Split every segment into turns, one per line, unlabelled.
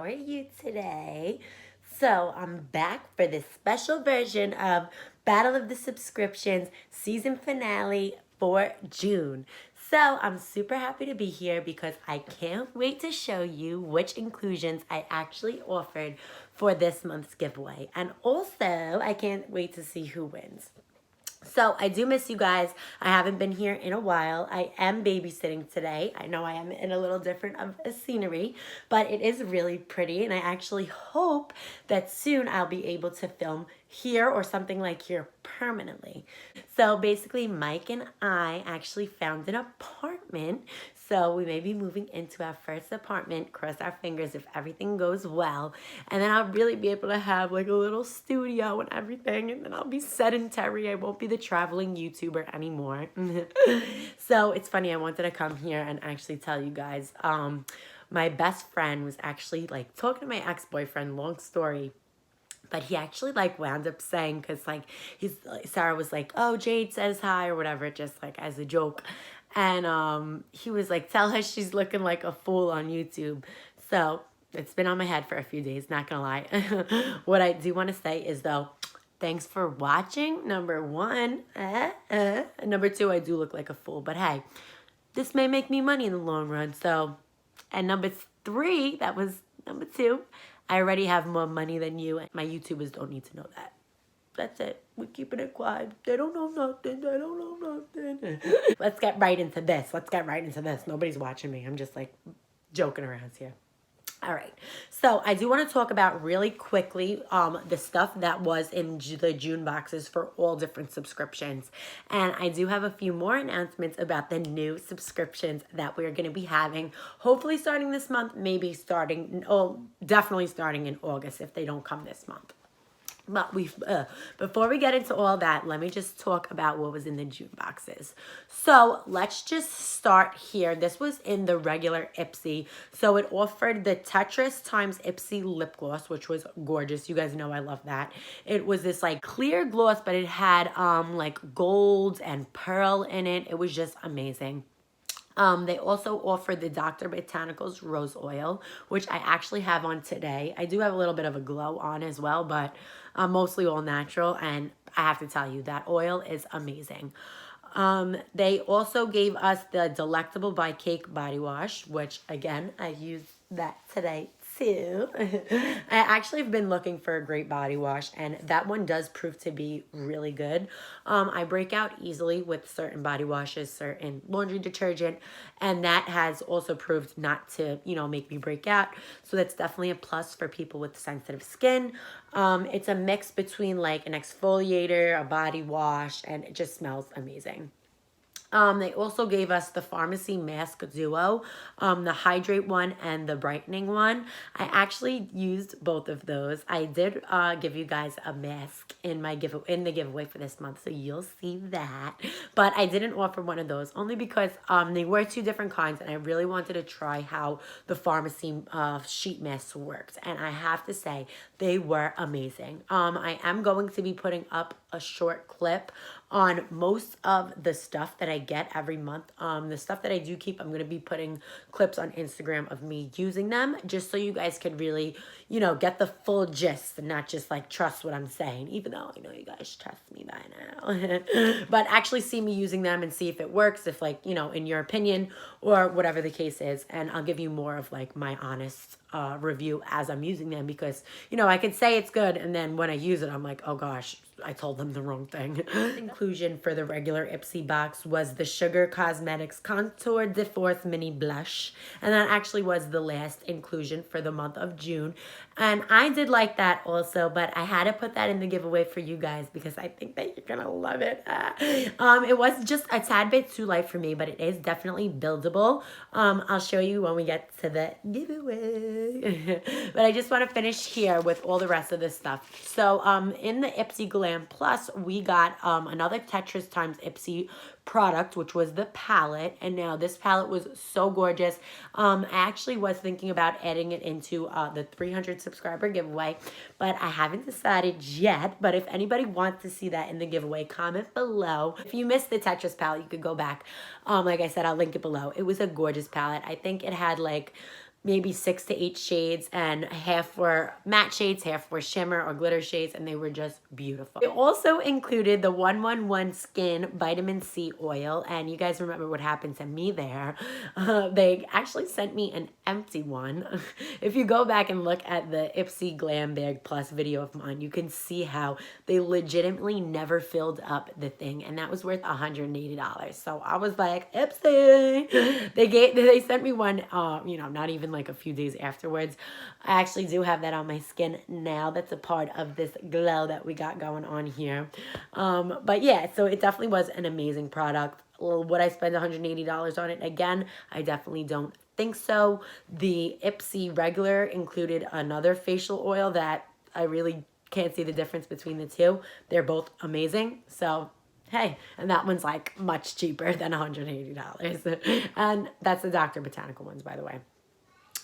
are you today? So I'm back for this special version of Battle of the Subscriptions season finale for June. So I'm super happy to be here because I can't wait to show you which inclusions I actually offered for this month's giveaway. And also, I can't wait to see who wins. So I do miss you guys. I haven't been here in a while. I am babysitting today. I know I am in a little different of a scenery, but it is really pretty. And I actually hope that soon I'll be able to film here or something like here permanently. So basically Mike and I actually found an apartment. So we may be moving into our first apartment. Cross our fingers if everything goes well. And then I'll really be able to have like a little studio and everything. And then I'll be sedentary. I won't be the traveling YouTuber anymore. So it's funny. I wanted to come here and actually tell you guys. My best friend was actually like talking to my ex-boyfriend. Long story. But he actually like wound up saying, because like Sarah was like, oh, Jade says hi or whatever, just like as a joke. And he was like, tell her she's looking like a fool on YouTube. So it's been on my head for a few days, not gonna lie. What I do want to say is though, thanks for watching, number one. Number two, I do look like a fool, but hey, this may make me money in the long run. So, and number three, that was number two, I already have more money than you, and my YouTubers don't need to know that. That's it. We're keeping it quiet. They don't know nothing. They don't know nothing. Let's get right into this. Nobody's watching me. I'm just like joking around here. All right, so I do want to talk about really quickly the stuff that was in the June boxes for all different subscriptions. And I do have a few more announcements about the new subscriptions that we're going to be having, hopefully starting this month, maybe starting, definitely starting in August if they don't come this month. But before we get into all that, let me just talk about what was in the June boxes. So let's just start here. This was in the regular Ipsy. So it offered the Tetris times Ipsy lip gloss, which was gorgeous. You guys know I love that. It was this like clear gloss, but it had like gold and pearl in it. It was just amazing. They also offered the Dr. Botanicals Rose Oil, which I actually have on today. I do have a little bit of a glow on as well, but mostly all natural. And I have to tell you, that oil is amazing. They also gave us the Delectable by Cake body wash, which again, I used that today too. I actually have been looking for a great body wash, and that one does prove to be really good. I break out easily with certain body washes, certain laundry detergent, and that has also proved not to, make me break out. So that's definitely a plus for people with sensitive skin. It's a mix between like an exfoliator, a body wash, and it just smells amazing. They also gave us the Pharmacy Mask Duo, the Hydrate one and the Brightening one. I actually used both of those. I did give you guys a mask in the giveaway for this month, so you'll see that. But I didn't offer one of those only because they were two different kinds, and I really wanted to try how the Pharmacy sheet masks worked. And I have to say, they were amazing. I am going to be putting up a short clip on most of the stuff that I get every month. The stuff that I do keep, I'm going to be putting clips on Instagram of me using them, just so you guys can really, get the full gist and not just like trust what I'm saying, even though I know you guys trust me by now. But actually see me using them and see if it works, if like, in your opinion or whatever the case is. And I'll give you more of like my honest review as I'm using them, because I could say it's good, and then when I use it I'm like, oh gosh, I told them the wrong thing. Inclusion for the regular Ipsy box was the Sugar Cosmetics Contour de Force Mini Blush, and that actually was the last inclusion for the month of June, and I did like that also, but I had to put that in the giveaway for you guys because I think that you're gonna love it. It was just a tad bit too light for me, but it is definitely buildable. I'll show you when we get to the giveaway. But I just want to finish here with all the rest of this stuff. So in the Ipsy Glam Plus, we got another Tetris times Ipsy product, which was the palette. And now this palette was so gorgeous. I actually was thinking about adding it into the 300 subscriber giveaway, but I haven't decided yet. But if anybody wants to see that in the giveaway, comment below. If you missed the Tetris palette, you could go back. Like I said, I'll link it below. It was a gorgeous palette. I think it had like maybe 6 to 8 shades, and half were matte shades, half were shimmer or glitter shades, and they were just beautiful. It also included the 111 Skin Vitamin C Oil, and you guys remember what happened to me there. They actually sent me an empty one. If you go back and look at the Ipsy Glam Bag Plus video of mine, you can see how they legitimately never filled up the thing, and that was worth $180. So I was like, Ipsy! They sent me one, you know, not even like a few days afterwards. I actually do have that on my skin now. That's a part of this glow that we got going on here. But yeah, so it definitely was an amazing product. Would I spend $180 on it again? I definitely don't think so. The Ipsy regular included another facial oil that I really can't see the difference between the two. They're both amazing. So hey, and that one's like much cheaper than $180. And that's the Dr. Botanical ones, by the way.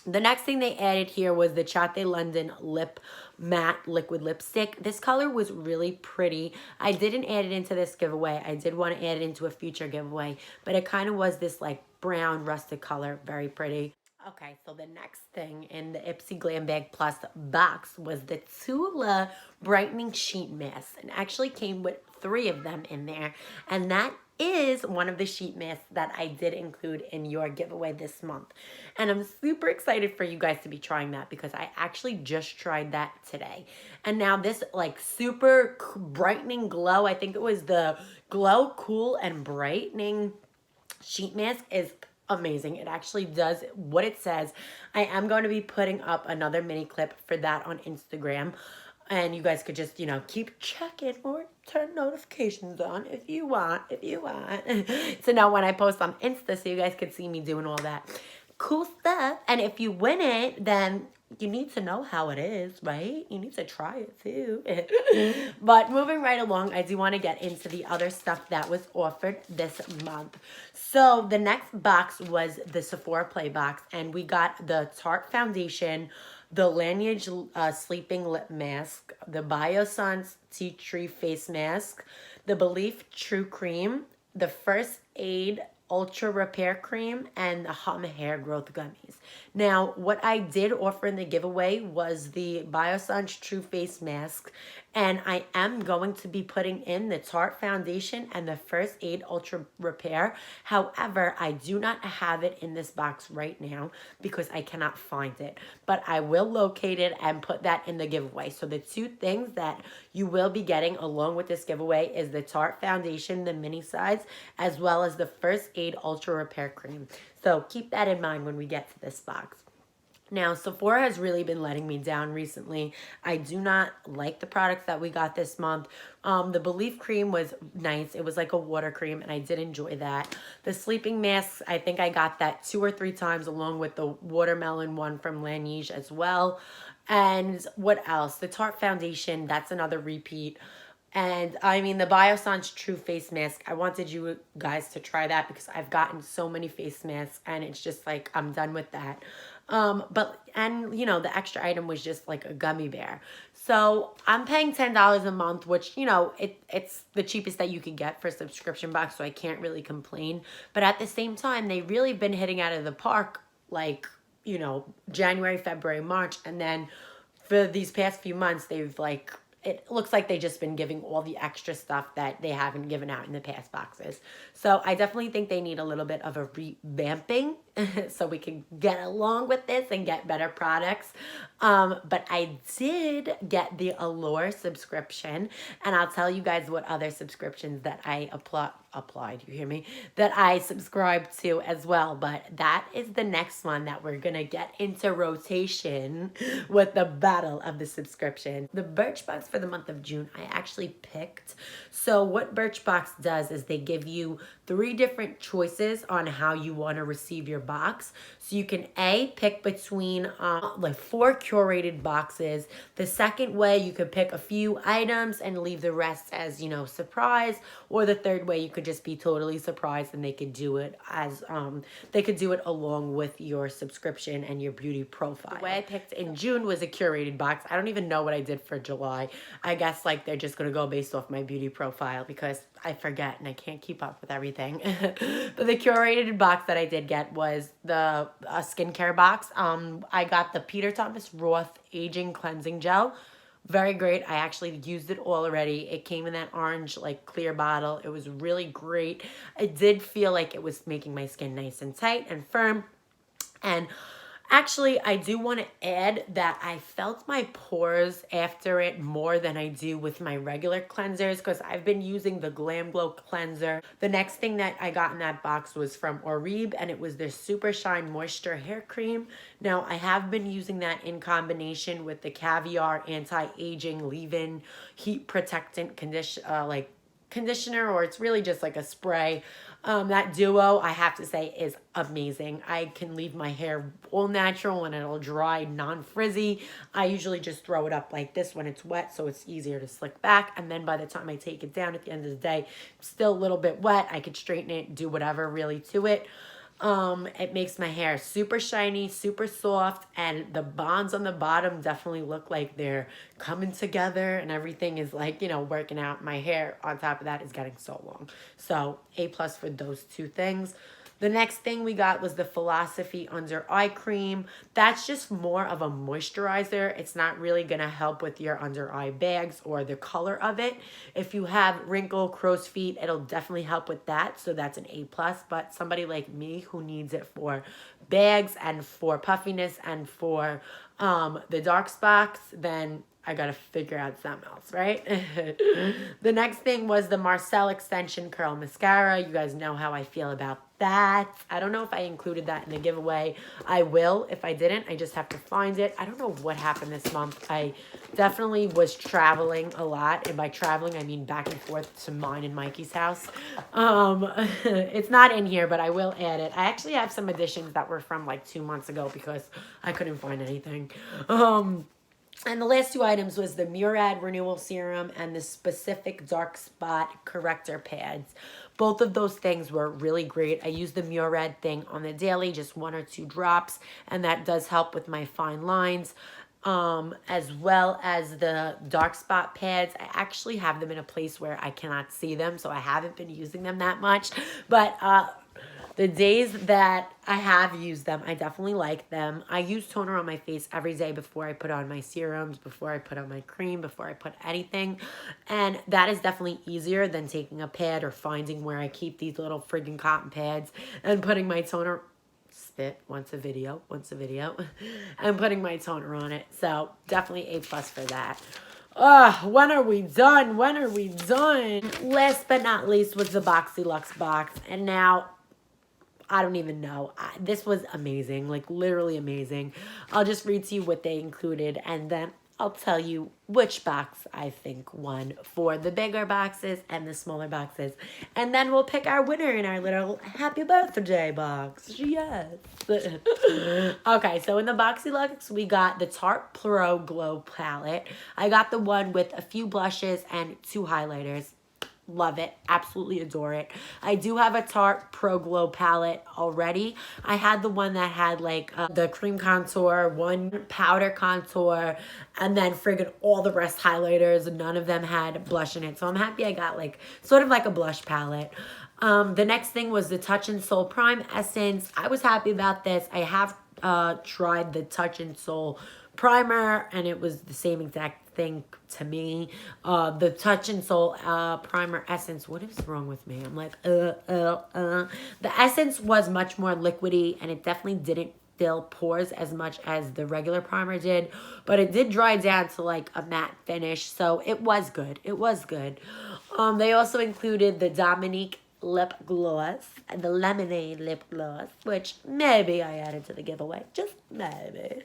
The next thing they added here was the Chate London Lip Matte Liquid Lipstick. This color was really pretty. I didn't add it into this giveaway. I did want to add it into a future giveaway, but it kind of was this like brown rustic color, very pretty. Okay, so the next thing in the Ipsy Glam Bag Plus box was the Tula Brightening Sheet Mask. And actually came with 3 of them in there. And that is one of the sheet masks that I did include in your giveaway this month. And I'm super excited for you guys to be trying that because I actually just tried that today. And now this like super brightening glow, I think it was the Glow Cool and Brightening Sheet Mask, is amazing. It actually does what it says. I am going to be putting up another mini clip for that on Instagram. And you guys could just, you know, keep checking or turn notifications on if you want, So now when I post on Insta, so you guys could see me doing all that cool stuff. And if you win it, then you need to know how it is, right? You need to try it too. But moving right along, I do want to get into the other stuff that was offered this month. So the next box was the Sephora Play box, and we got the Tarte Foundation, the Laneige Sleeping Lip Mask, the Biossance Tea Tree Face Mask, the Belief True Cream, the First Aid Ultra Repair Cream, and the Hum Hair Growth Gummies. Now, what I did offer in the giveaway was the Biossance True Face Mask, and I am going to be putting in the Tarte Foundation and the First Aid Ultra Repair. However, I do not have it in this box right now because I cannot find it, but I will locate it and put that in the giveaway. So the 2 things that you will be getting along with this giveaway is the Tarte Foundation, the mini size, as well as the First Aid Ultra Repair Cream. So keep that in mind when we get to this box. Now, Sephora has really been letting me down recently. I do not like the products that we got this month. The Belief Cream was nice. It was like a water cream, and I did enjoy that. The sleeping masks, I think I got that 2 or 3 times along with the watermelon one from Laneige as well. And what else? The Tarte Foundation, that's another repeat. And I mean, the Biossance True Face Mask, I wanted you guys to try that because I've gotten so many face masks and it's just like, I'm done with that. And you know, the extra item was just like a gummy bear. So I'm paying $10 a month, which, you know, it's the cheapest that you could get for a subscription box. So I can't really complain. But at the same time, they really been hitting out of the park, like, you know, January, February, March. And then for these past few months, they've like, it looks like they've just been giving all the extra stuff that they haven't given out in the past boxes. So I definitely think they need a little bit of a revamping so we can get along with this and get better products. But I did get the Allure subscription, and I'll tell you guys what other subscriptions that I applied, you hear me, that I subscribed to as well. But that is the next one that we're gonna get into rotation with the battle of the subscription. The Birchbox for the month of June, I actually picked. So what Birchbox does is they give you 3 different choices on how you want to receive your box. So you can pick between like 4 curated boxes. The second way, you could pick a few items and leave the rest as, you know, surprise. Or the third way, you could just be totally surprised and they could do it as they could do it along with your subscription and your beauty profile. The way I picked in June was a curated box. I don't even know what I did for July. I guess like they're just gonna go based off my beauty profile because I forget and I can't keep up with everything. But the curated box that I did get was the skincare box. I got the Peter Thomas Roth Aging Cleansing Gel. Very great. I actually used it all already. It came in that orange, like, clear bottle. It was really great. It did feel like it was making my skin nice and tight and firm. And actually, I do want to add that I felt my pores after it more than I do with my regular cleansers because I've been using the Glam Glow cleanser. The next thing that I got in that box was from Oribe, and it was their Super Shine Moisture Hair Cream. Now, I have been using that in combination with the Caviar Anti-Aging Leave-In Heat Protectant conditioner, or it's really just like a spray. That duo, I have to say, is amazing. I can leave my hair all natural and it'll dry non-frizzy. I usually just throw it up like this when it's wet so it's easier to slick back. And then by the time I take it down at the end of the day, it's still a little bit wet. I could straighten it, do whatever really to it. It makes my hair super shiny, super soft, and the bonds on the bottom definitely look like they're coming together and everything is like, you know, working out. My hair on top of that is getting so long. So A+ for those two things. The next thing we got was the Philosophy Under Eye Cream. That's just more of a moisturizer. It's not really going to help with your under eye bags or the color of it. If you have wrinkle, crow's feet, it'll definitely help with that. So that's an A+. But somebody like me who needs it for bags and for puffiness and for the dark spots, then I gotta figure out something else, right? The next thing was the Marcel Extension Curl Mascara. You guys know how I feel about that. I don't know if I included that in the giveaway. I will. If I didn't, I just have to find it. I don't know what happened this month. I definitely was traveling a lot. And by traveling, I mean back and forth to mine and Mikey's house. It's not in here, but I will add it. I actually have some additions that were from like 2 months ago because I couldn't find anything. And the last two items was the Murad Renewal Serum and the Specific Dark Spot Corrector Pads. Both of those things were really great. I used the Murad thing on the daily, just 1 or 2 drops, and that does help with my fine lines. As well as the dark spot pads. I actually have them in a place where I cannot see them, so I haven't been using them that much. But the days that I have used them, I definitely like them. I use toner on my face every day before I put on my serums, before I put on my cream, before I put anything. And that is definitely easier than taking a pad or finding where I keep these little friggin' cotton pads and putting my toner, once a video, and putting my toner on it. So definitely A+ for that. When are we done? When are we done? Last but not least was the Boxyluxe box. And now, I don't even know. This was amazing, like literally amazing. I'll just read to you what they included and then I'll tell you which box I think won for the bigger boxes and the smaller boxes. And then we'll pick our winner in our little happy birthday box. Yes. Okay, so in the Boxyluxe, we got the Tarte Pro Glow Palette. I got the one with a few blushes and 2 highlighters. Love it. Absolutely adore it. I do have a Tarte Pro Glow palette already. I had the one that had like the cream contour, 1 powder contour, and then friggin' all the rest highlighters. None of them had blush in it. So I'm happy I got like sort of like a blush palette. The next thing was the Touch and Soul Prime Essence. I was happy about this. I have tried the Touch and Soul primer and it was the same exact thing to me. The Touch and Soul primer essence, what is wrong with me? I'm like the essence was much more liquidy and it definitely didn't fill pores as much as the regular primer did, but it did dry down to like a matte finish, so it was good. It was good. They also included the Dominique lip gloss and the lemonade lip gloss, which maybe I added to the giveaway, just maybe.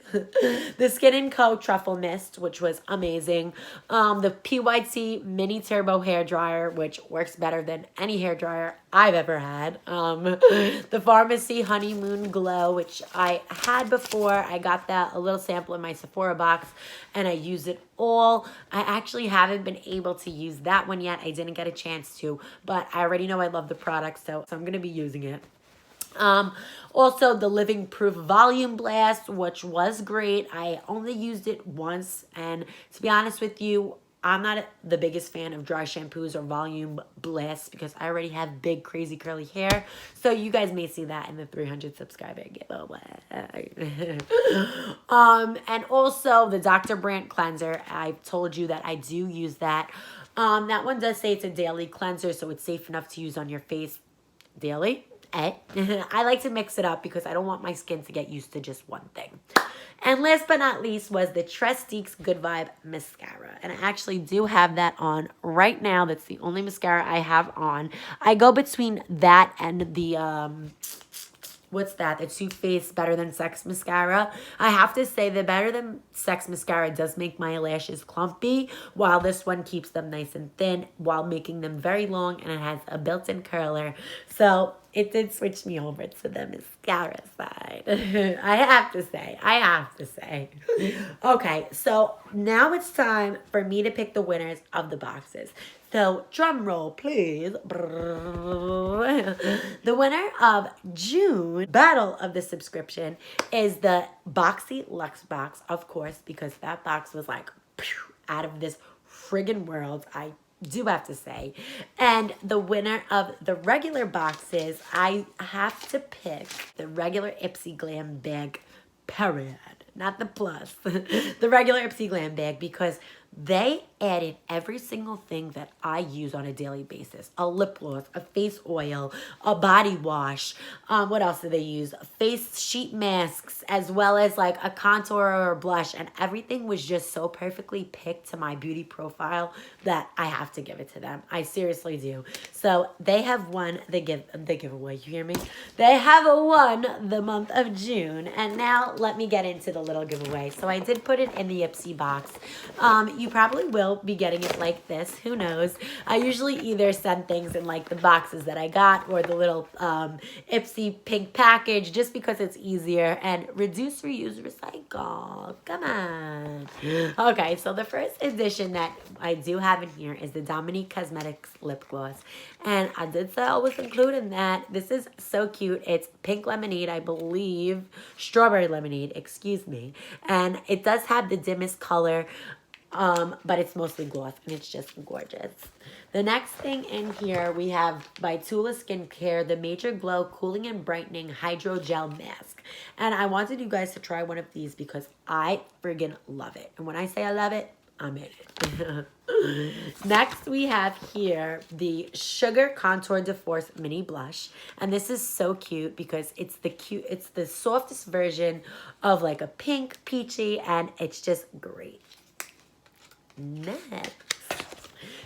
The Skin & Co. Truffle Mist, which was amazing. The PYT Mini Turbo Hair Dryer, which works better than any hair dryer I've ever had. The Pharmacy Honeymoon Glow, which I had before. I got that a little sample in my Sephora box and I used it all. I actually haven't been able to use that one yet. I didn't get a chance to, but I already know I love the product, so I'm going to be using it. Also the Living Proof Volume Blast, which was great. I only used it once, and to be honest with you, I'm not the biggest fan of dry shampoos or volume blasts because I already have big, crazy, curly hair. So you guys may see that in the 300 subscriber giveaway. And also the Dr. Brandt cleanser. I've told you that I do use that. That one does say it's a daily cleanser, so it's safe enough to use on your face daily. I like to mix it up because I don't want my skin to get used to just one thing. And last but not least was the Trestique Good Vibe Mascara. And I actually do have that on right now. That's the only mascara I have on. I go between that and the, what's that? The Too Faced Better Than Sex Mascara. I have to say the Better Than Sex Mascara does make my lashes clumpy, while this one keeps them nice and thin while making them very long, and it has a built-in curler. So it did switch me over to the mascara side. I have to say. Okay, so now it's time for me to pick the winners of the boxes. So, drum roll, please. The winner of June Battle of the Subscription is the Boxy Luxe box, of course, because that box was like out of this friggin' world, I do have to say. And the winner of the regular boxes, I have to pick the regular Ipsy Glam Bag, period. Not the plus. The regular Ipsy Glam Bag, because they added every single thing that I use on a daily basis. A lip gloss, a face oil, a body wash. What else do they use? Face sheet masks, as well as like a contour or a blush. And everything was just so perfectly picked to my beauty profile that I have to give it to them. I seriously do. So they have won the giveaway. You hear me? They have won the month of June. And now let me get into the little giveaway. So I did put it in the Ipsy box. You probably will be getting it like this. Who knows? I usually either send things in like the boxes that I got or the little Ipsy pink package, just because it's easier, and reduce, reuse, recycle. Come on. Okay, so the first edition that I do have in here is the Dominique Cosmetics lip gloss. And I did say I was including that. This is so cute. It's pink lemonade, I believe. Strawberry lemonade, excuse me. And it does have the dimmest color, but it's mostly gloss, and it's just gorgeous. The next thing in here, we have by Tula Skincare, the Major Glow Cooling and Brightening Hydro Gel Mask. And I wanted you guys to try one of these because I friggin' love it. And when I say I love it, I mean it. Next, we have here the Sugar Contour de Force Mini Blush. And this is so cute because it's the softest version of like a pink peachy, and it's just great. Next.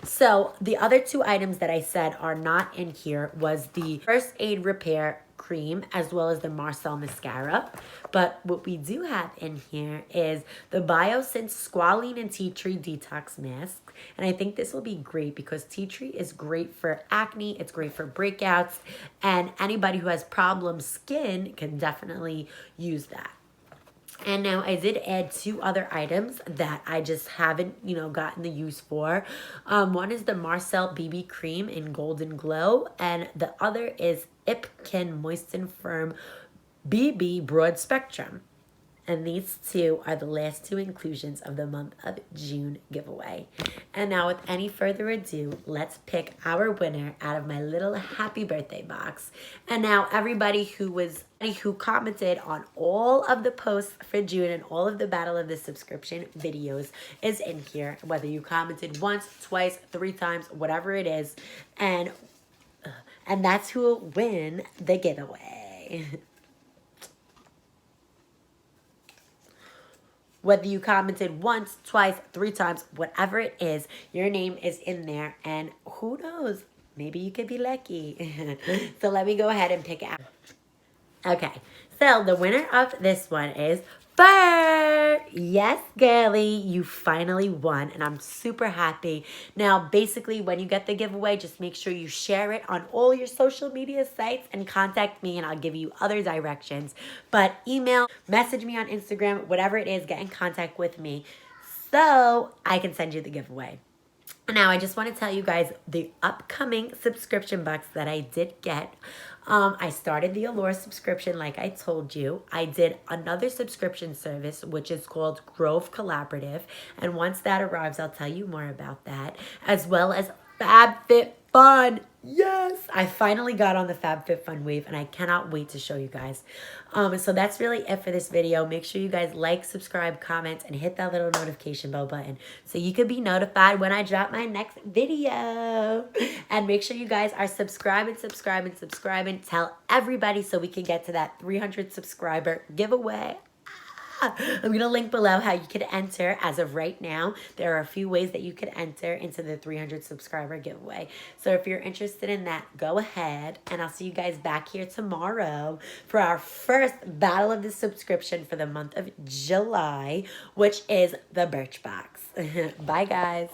So the other two items that I said are not in here was the First Aid Repair Cream as well as the Marcel Mascara. But what we do have in here is the BioSense Squalene and Tea Tree Detox Mask. And I think this will be great because tea tree is great for acne. It's great for breakouts. And anybody who has problem skin can definitely use that. And now I did add two other items that I just haven't, gotten the use for. One is the Marcel BB Cream in Golden Glow, and the other is Ipkin Moisten Firm BB Broad Spectrum. And these two are the last two inclusions of the month of June giveaway. And now, with any further ado, let's pick our winner out of my little happy birthday box. And now, everybody who commented on all of the posts for June and all of the Battle of the Subscription videos is in here. Whether you commented once, twice, 3 times, whatever it is. And that's who will win the giveaway. Whether you commented once, twice, 3 times, whatever it is, your name is in there. And who knows? Maybe you could be lucky. So let me go ahead and pick it out. Okay. So the winner of this one is Fur. Yes, girly, you finally won, and I'm super happy. Now, basically, when you get the giveaway, just make sure you share it on all your social media sites and contact me, and I'll give you other directions. But email, message me on Instagram, whatever it is, get in contact with me so I can send you the giveaway. Now, I just want to tell you guys the upcoming subscription box that I did get. I started the Allure subscription like I told you. I did another subscription service, which is called Grove Collaborative. And once that arrives, I'll tell you more about that. As well as FabFitFun. Yes, I finally got on the FabFitFun wave and I cannot wait to show you guys. So that's really it for this video. Make sure you guys like, subscribe, comment, and hit that little notification bell button so you can be notified when I drop my next video. And make sure you guys are subscribing. Tell everybody so we can get to that 300 subscriber giveaway. I'm going to link below how you can enter. As of right now, there are a few ways that you can enter into the 300 subscriber giveaway. So if you're interested in that, go ahead. And I'll see you guys back here tomorrow for our first battle of the subscription for the month of July, which is the Birchbox. Bye, guys.